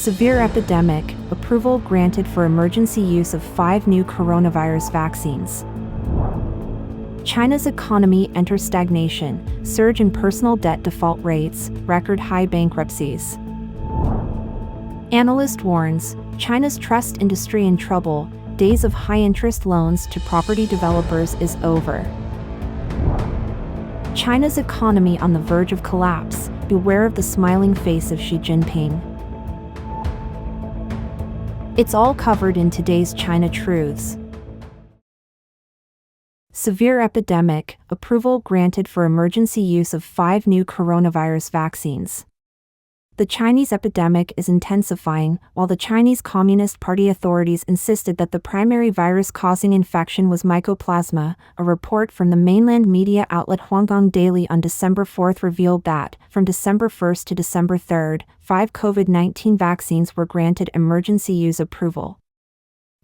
Severe epidemic, approval granted for emergency use of 5 new coronavirus vaccines. China's economy enters stagnation, surge in personal debt default rates, record high bankruptcies. Analyst warns, China's trust industry in trouble, days of high-interest loans to property developers is over. China's economy on the verge of collapse, beware of the smiling face of Xi Jinping. It's all covered in today's China Truths. Severe epidemic, approval granted for emergency use of 5 new coronavirus vaccines. The Chinese epidemic is intensifying, while the Chinese Communist Party authorities insisted that the primary virus-causing infection was mycoplasma. A report from the mainland media outlet Huanggang Daily on December 4 revealed that, from December 1 to December 3, 5 COVID-19 vaccines were granted emergency use approval.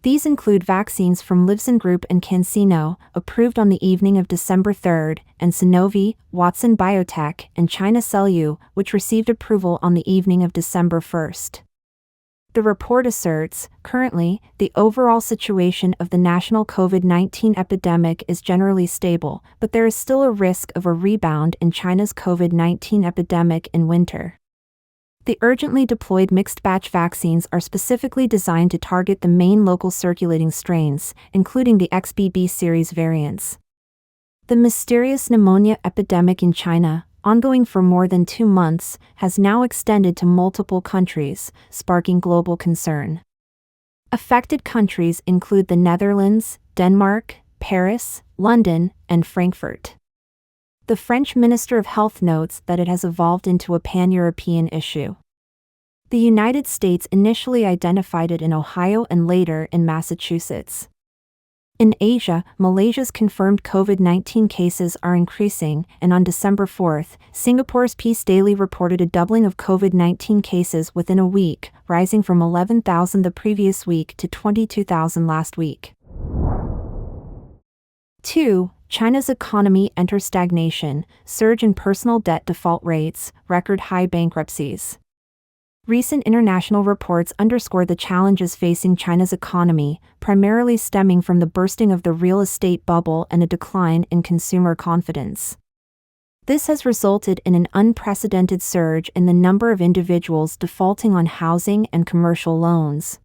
These include vaccines from Livzon Group and CanSino, approved on the evening of December 3, and Sanofi, Watson Biotech, and China Cellu, which received approval on the evening of December 1. The report asserts, currently, the overall situation of the national COVID-19 epidemic is generally stable, but there is still a risk of a rebound in China's COVID-19 epidemic in winter. The urgently deployed mixed-batch vaccines are specifically designed to target the main local circulating strains, including the XBB series variants. The mysterious pneumonia epidemic in China, ongoing for more than 2 months, has now extended to multiple countries, sparking global concern. Affected countries include the Netherlands, Denmark, Paris, London, and Frankfurt. The French Minister of Health notes that it has evolved into a pan-European issue. The United States initially identified it in Ohio and later in Massachusetts. In Asia, Malaysia's confirmed COVID-19 cases are increasing, and on December 4, Singapore's Peace Daily reported a doubling of COVID-19 cases within a week, rising from 11,000 the previous week to 22,000 last week. 2. China's economy enters stagnation, surge in personal debt default rates, record high bankruptcies. Recent international reports underscore the challenges facing China's economy, primarily stemming from the bursting of the real estate bubble and a decline in consumer confidence. This has resulted in an unprecedented surge in the number of individuals defaulting on housing and commercial loans.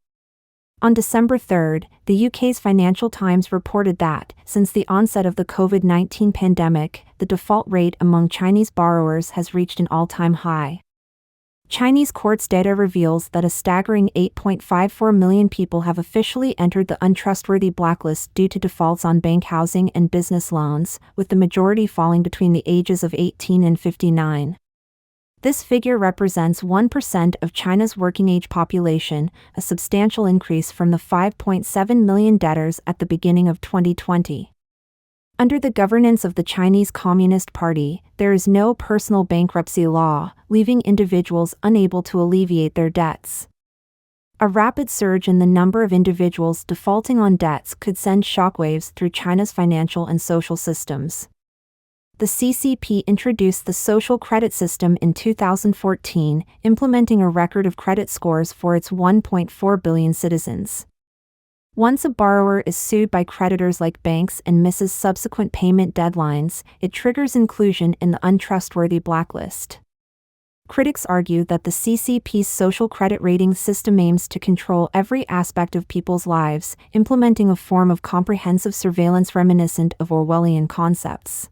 On December 3, the UK's Financial Times reported that, since the onset of the COVID-19 pandemic, the default rate among Chinese borrowers has reached an all-time high. Chinese courts data reveals that a staggering 8.54 million people have officially entered the untrustworthy blacklist due to defaults on bank housing and business loans, with the majority falling between the ages of 18 and 59. This figure represents 1% of China's working-age population, a substantial increase from the 5.7 million debtors at the beginning of 2020. Under the governance of the Chinese Communist Party, there is no personal bankruptcy law, leaving individuals unable to alleviate their debts. A rapid surge in the number of individuals defaulting on debts could send shockwaves through China's financial and social systems. The CCP introduced the social credit system in 2014, implementing a record of credit scores for its 1.4 billion citizens. Once a borrower is sued by creditors like banks and misses subsequent payment deadlines, it triggers inclusion in the untrustworthy blacklist. Critics argue that the CCP's social credit rating system aims to control every aspect of people's lives, implementing a form of comprehensive surveillance reminiscent of Orwellian concepts.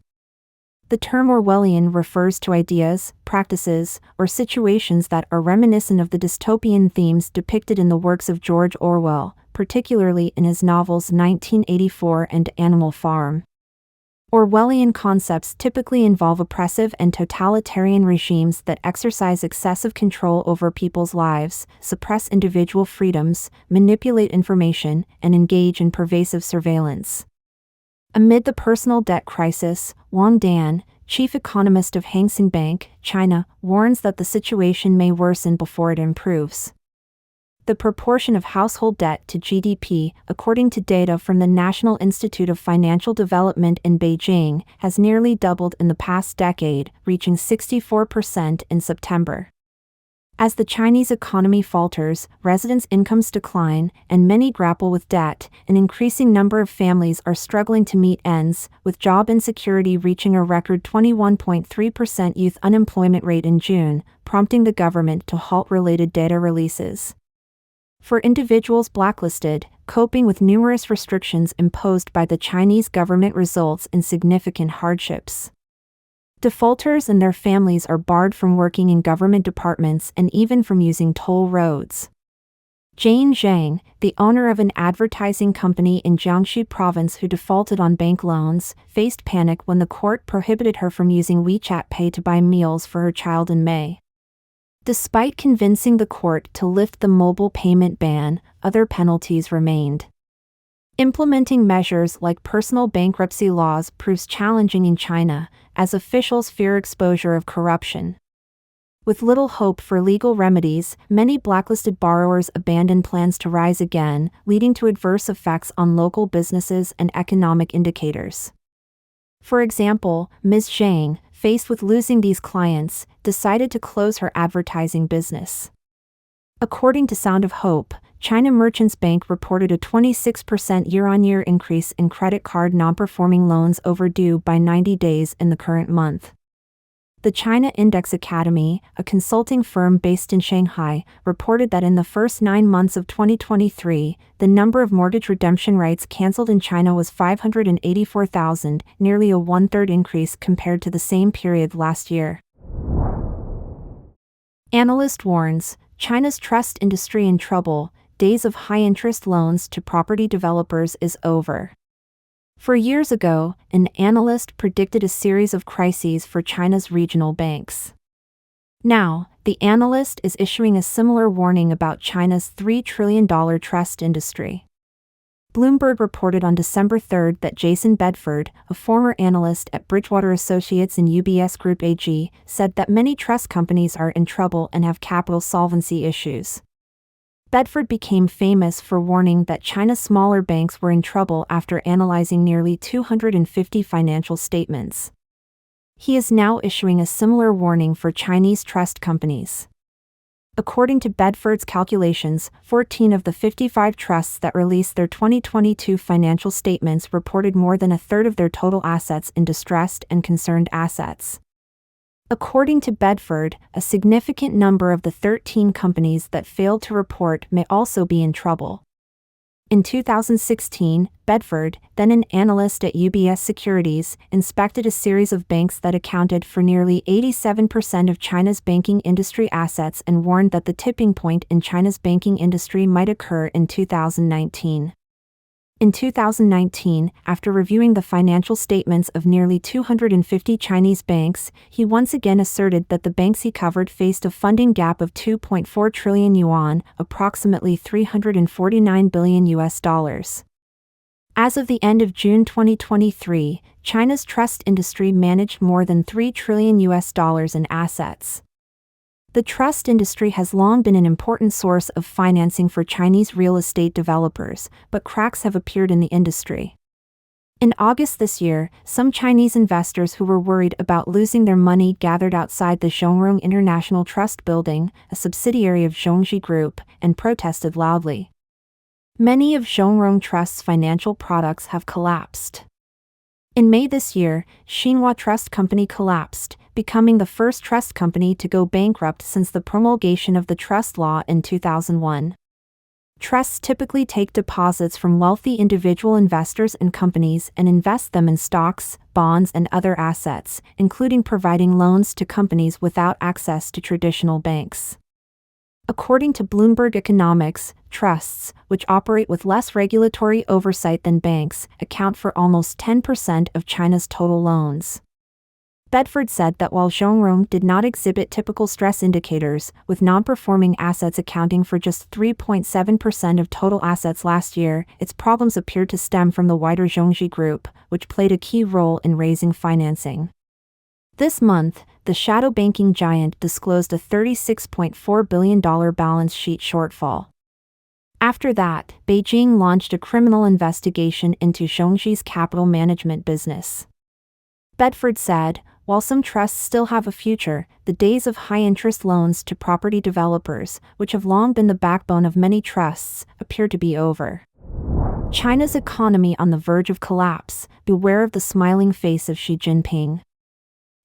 The term Orwellian refers to ideas, practices, or situations that are reminiscent of the dystopian themes depicted in the works of George Orwell, particularly in his novels 1984 and Animal Farm. Orwellian concepts typically involve oppressive and totalitarian regimes that exercise excessive control over people's lives, suppress individual freedoms, manipulate information, and engage in pervasive surveillance. Amid the personal debt crisis, Wang Dan, chief economist of Hang Seng Bank, China, warns that the situation may worsen before it improves. The proportion of household debt to GDP, according to data from the National Institute of Financial Development in Beijing, has nearly doubled in the past decade, reaching 64% in September. As the Chinese economy falters, residents' incomes decline, and many grapple with debt, an increasing number of families are struggling to meet ends, with job insecurity reaching a record 21.3% youth unemployment rate in June, prompting the government to halt related data releases. For individuals blacklisted, coping with numerous restrictions imposed by the Chinese government results in significant hardships. Defaulters and their families are barred from working in government departments and even from using toll roads. Jane Zhang, the owner of an advertising company in Jiangxi province who defaulted on bank loans, faced panic when the court prohibited her from using WeChat Pay to buy meals for her child in May. Despite convincing the court to lift the mobile payment ban, other penalties remained. Implementing measures like personal bankruptcy laws proves challenging in China, as officials fear exposure of corruption. With little hope for legal remedies, many blacklisted borrowers abandon plans to rise again, leading to adverse effects on local businesses and economic indicators. For example, Ms. Zhang, faced with losing these clients, decided to close her advertising business. According to Sound of Hope, China Merchants Bank reported a 26% year-on-year increase in credit card non-performing loans overdue by 90 days in the current month. The China Index Academy, a consulting firm based in Shanghai, reported that in the first 9 months of 2023, the number of mortgage redemption rights canceled in China was 584,000, nearly a one-third increase compared to the same period last year. Analyst warns, China's trust industry in trouble, days of high-interest loans to property developers is over. 4 years ago, an analyst predicted a series of crises for China's regional banks. Now, the analyst is issuing a similar warning about China's $3 trillion trust industry. Bloomberg reported on December 3 that Jason Bedford, a former analyst at Bridgewater Associates and UBS Group AG, said that many trust companies are in trouble and have capital solvency issues. Bedford became famous for warning that China's smaller banks were in trouble after analyzing nearly 250 financial statements. He is now issuing a similar warning for Chinese trust companies. According to Bedford's calculations, 14 of the 55 trusts that released their 2022 financial statements reported more than a third of their total assets in distressed and concerned assets. According to Bedford, a significant number of the 13 companies that failed to report may also be in trouble. In 2016, Bedford, then an analyst at UBS Securities, inspected a series of banks that accounted for nearly 87% of China's banking industry assets and warned that the tipping point in China's banking industry might occur in 2019. In 2019, after reviewing the financial statements of nearly 250 Chinese banks, he once again asserted that the banks he covered faced a funding gap of 2.4 trillion yuan, approximately $349 billion. As of the end of June 2023, China's trust industry managed more than $3 trillion in assets. The trust industry has long been an important source of financing for Chinese real estate developers, but cracks have appeared in the industry. In August this year, some Chinese investors who were worried about losing their money gathered outside the Zhongrong International Trust Building, a subsidiary of Zhongxi Group, and protested loudly. Many of Zhongrong Trust's financial products have collapsed. In May this year, Xinhua Trust Company collapsed, becoming the first trust company to go bankrupt since the promulgation of the trust law in 2001. Trusts typically take deposits from wealthy individual investors and companies and invest them in stocks, bonds, and other assets, including providing loans to companies without access to traditional banks. According to Bloomberg Economics, trusts, which operate with less regulatory oversight than banks, account for almost 10% of China's total loans. Bedford said that while Zhongrong did not exhibit typical stress indicators, with non-performing assets accounting for just 3.7% of total assets last year, its problems appeared to stem from the wider Zhongxi Group, which played a key role in raising financing. This month, the shadow banking giant disclosed a $36.4 billion balance sheet shortfall. After that, Beijing launched a criminal investigation into Zhongxi's capital management business. Bedford said, While some trusts still have a future, the days of high-interest loans to property developers, which have long been the backbone of many trusts, appear to be over. China's economy on the verge of collapse. Beware of the smiling face of Xi Jinping.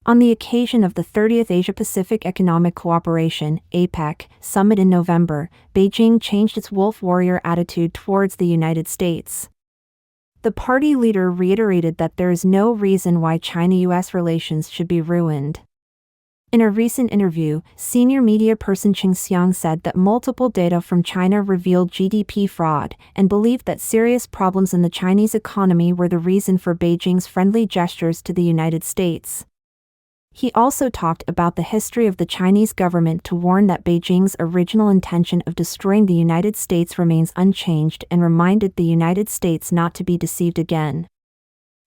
On the occasion of the 30th Asia-Pacific Economic Cooperation (APEC) summit in November, Beijing changed its wolf warrior attitude towards the United States. The party leader reiterated that there is no reason why China-US relations should be ruined. In a recent interview, senior media person Qin Xiang said that multiple data from China revealed GDP fraud and believed that serious problems in the Chinese economy were the reason for Beijing's friendly gestures to the United States. He also talked about the history of the Chinese government to warn that Beijing's original intention of destroying the United States remains unchanged and reminded the United States not to be deceived again.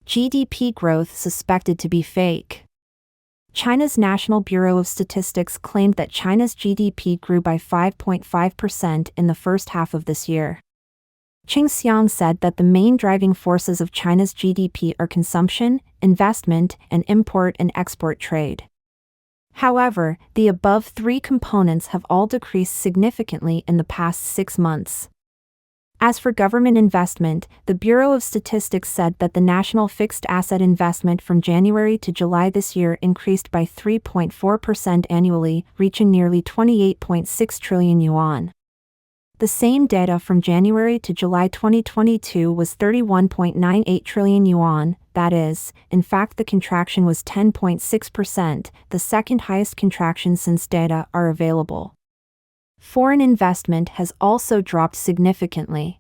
GDP growth suspected to be fake. China's National Bureau of Statistics claimed that China's GDP grew by 5.5% in the first half of this year. Qin Xiang said that the main driving forces of China's GDP are consumption, investment, and import and export trade. However, the above three components have all decreased significantly in the past 6 months. As for government investment, the Bureau of Statistics said that the national fixed asset investment from January to July this year increased by 3.4% annually, reaching nearly 28.6 trillion yuan. The same data from January to July 2022 was 31.98 trillion yuan, that is, in fact the contraction was 10.6%, the second highest contraction since data are available. Foreign investment has also dropped significantly.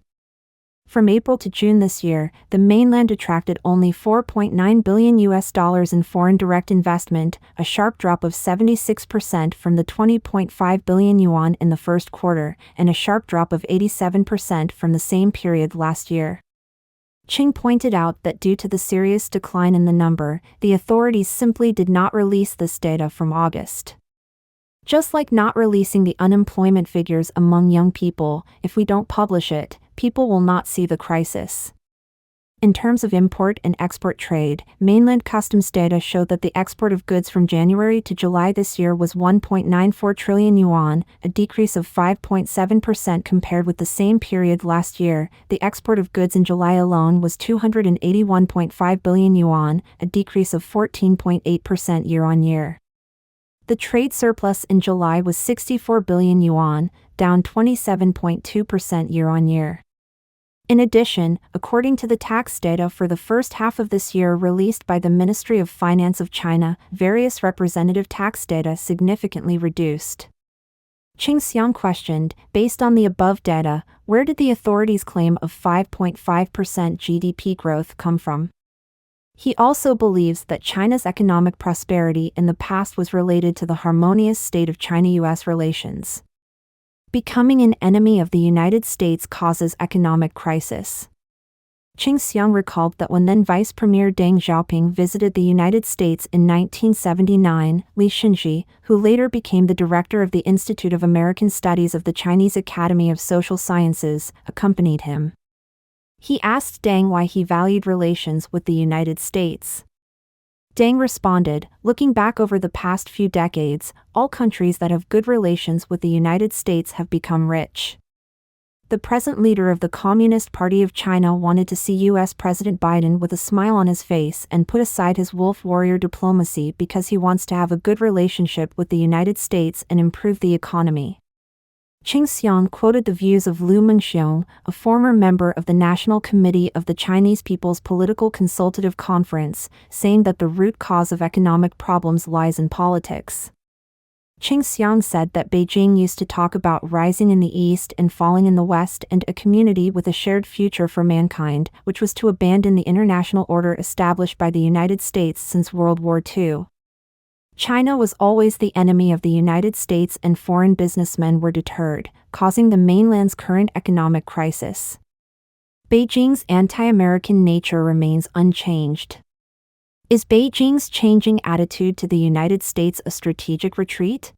From April to June this year, the mainland attracted only $4.9 billion in foreign direct investment, a sharp drop of 76% from the 20.5 billion yuan in the first quarter, and a sharp drop of 87% from the same period last year. Qing pointed out that due to the serious decline in the number, the authorities simply did not release this data from August. Just like not releasing the unemployment figures among young people, if we don't publish it, people will not see the crisis. In terms of import and export trade, mainland customs data showed that the export of goods from January to July this year was 1.94 trillion yuan, a decrease of 5.7% compared with the same period last year. The export of goods in July alone was 281.5 billion yuan, a decrease of 14.8% year-on-year. The trade surplus in July was 64 billion yuan, down 27.2% year-on-year. In addition, according to the tax data for the first half of this year released by the Ministry of Finance of China, various representative tax data significantly reduced. Qin Xiang questioned, based on the above data, where did the authorities' claim of 5.5% GDP growth come from? He also believes that China's economic prosperity in the past was related to the harmonious state of China-US relations. Becoming an enemy of the United States causes economic crisis. Qin Xiang recalled that when then Vice Premier Deng Xiaoping visited the United States in 1979, Li Xinji, who later became the director of the Institute of American Studies of the Chinese Academy of Social Sciences, accompanied him. He asked Deng why he valued relations with the United States. Deng responded, looking back over the past few decades, all countries that have good relations with the United States have become rich. The present leader of the Communist Party of China wanted to see U.S. President Biden with a smile on his face and put aside his wolf warrior diplomacy because he wants to have a good relationship with the United States and improve the economy. Qin Xiang quoted the views of Lu Mengxiong, a former member of the National Committee of the Chinese People's Political Consultative Conference, saying that the root cause of economic problems lies in politics. Qin Xiang said that Beijing used to talk about rising in the East and falling in the West and a community with a shared future for mankind, which was to abandon the international order established by the United States since World War II. China was always the enemy of the United States and foreign businessmen were deterred, causing the mainland's current economic crisis. Beijing's anti-American nature remains unchanged. Is Beijing's changing attitude to the United States a strategic retreat?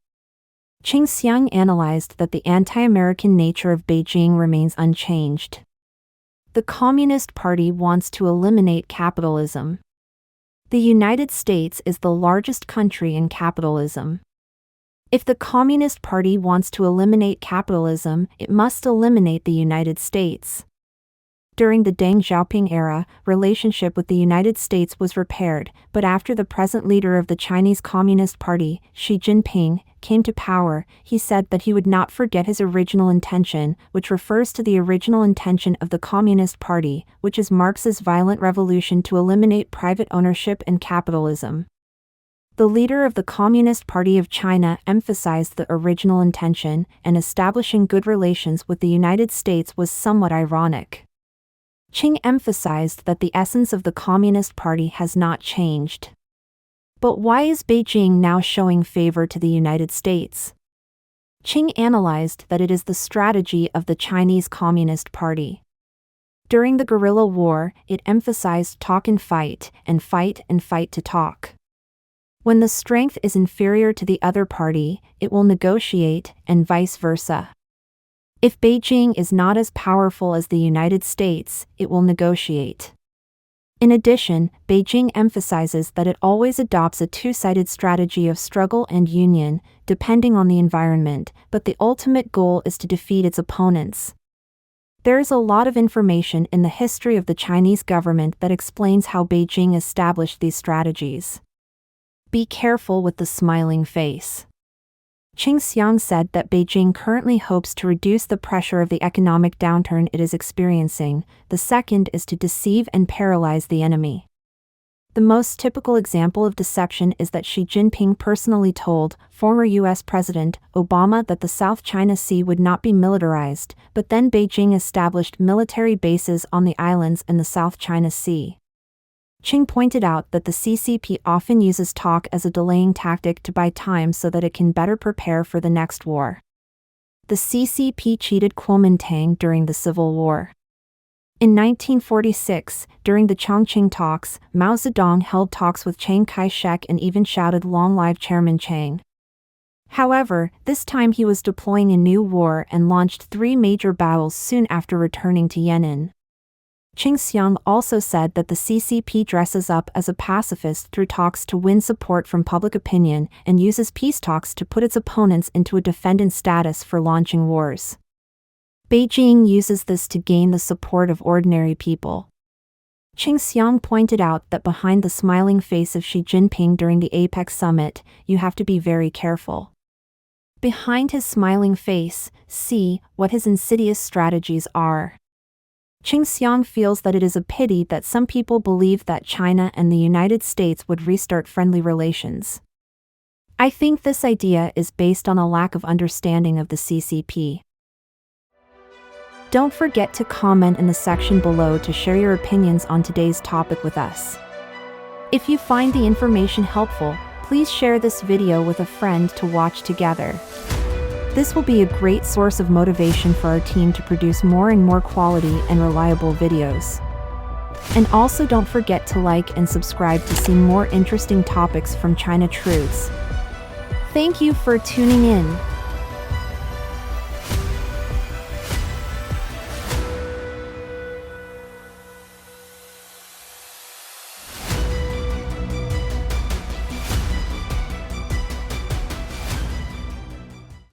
Qin Xiang analyzed that the anti-American nature of Beijing remains unchanged. The Communist Party wants to eliminate capitalism. The United States is the largest country in capitalism. If the Communist Party wants to eliminate capitalism, it must eliminate the United States. During the Deng Xiaoping era, relationship with the United States was repaired, but after the present leader of the Chinese Communist Party, Xi Jinping, came to power, he said that he would not forget his original intention, which refers to the original intention of the Communist Party, which is Marx's violent revolution to eliminate private ownership and capitalism. The leader of the Communist Party of China emphasized the original intention, and establishing good relations with the United States was somewhat ironic. Qing emphasized that the essence of the Communist Party has not changed. But why is Beijing now showing favor to the United States? Qing analyzed that it is the strategy of the Chinese Communist Party. During the guerrilla war, it emphasized talk and fight to talk. When the strength is inferior to the other party, it will negotiate, and vice versa. If Beijing is not as powerful as the United States, it will negotiate. In addition, Beijing emphasizes that it always adopts a two-sided strategy of struggle and union, depending on the environment, but the ultimate goal is to defeat its opponents. There is a lot of information in the history of the Chinese government that explains how Beijing established these strategies. Be careful with the smiling face. Qing Xiang said that Beijing currently hopes to reduce the pressure of the economic downturn it is experiencing. The second is to deceive and paralyze the enemy. The most typical example of deception is that Xi Jinping personally told former U.S. President Obama that the South China Sea would not be militarized, but then Beijing established military bases on the islands in the South China Sea. Qing pointed out that the CCP often uses talk as a delaying tactic to buy time so that it can better prepare for the next war. The CCP cheated Kuomintang during the Civil War. In 1946, during the Chongqing talks, Mao Zedong held talks with Chiang Kai-shek and even shouted "Long live Chairman Chiang." However, this time he was deploying a new war and launched 3 major battles soon after returning to Yan'an. Qing Xiang also said that the CCP dresses up as a pacifist through talks to win support from public opinion and uses peace talks to put its opponents into a defendant status for launching wars. Beijing uses this to gain the support of ordinary people. Qing Xiang pointed out that behind the smiling face of Xi Jinping during the APEC summit, you have to be very careful. Behind his smiling face, see what his insidious strategies are. Qing Xiang feels that it is a pity that some people believe that China and the United States would restart friendly relations. I think this idea is based on a lack of understanding of the CCP. Don't forget to comment in the section below to share your opinions on today's topic with us. If you find the information helpful, please share this video with a friend to watch together. This will be a great source of motivation for our team to produce more and more quality and reliable videos. And also don't forget to like and subscribe to see more interesting topics from China Truths. Thank you for tuning in.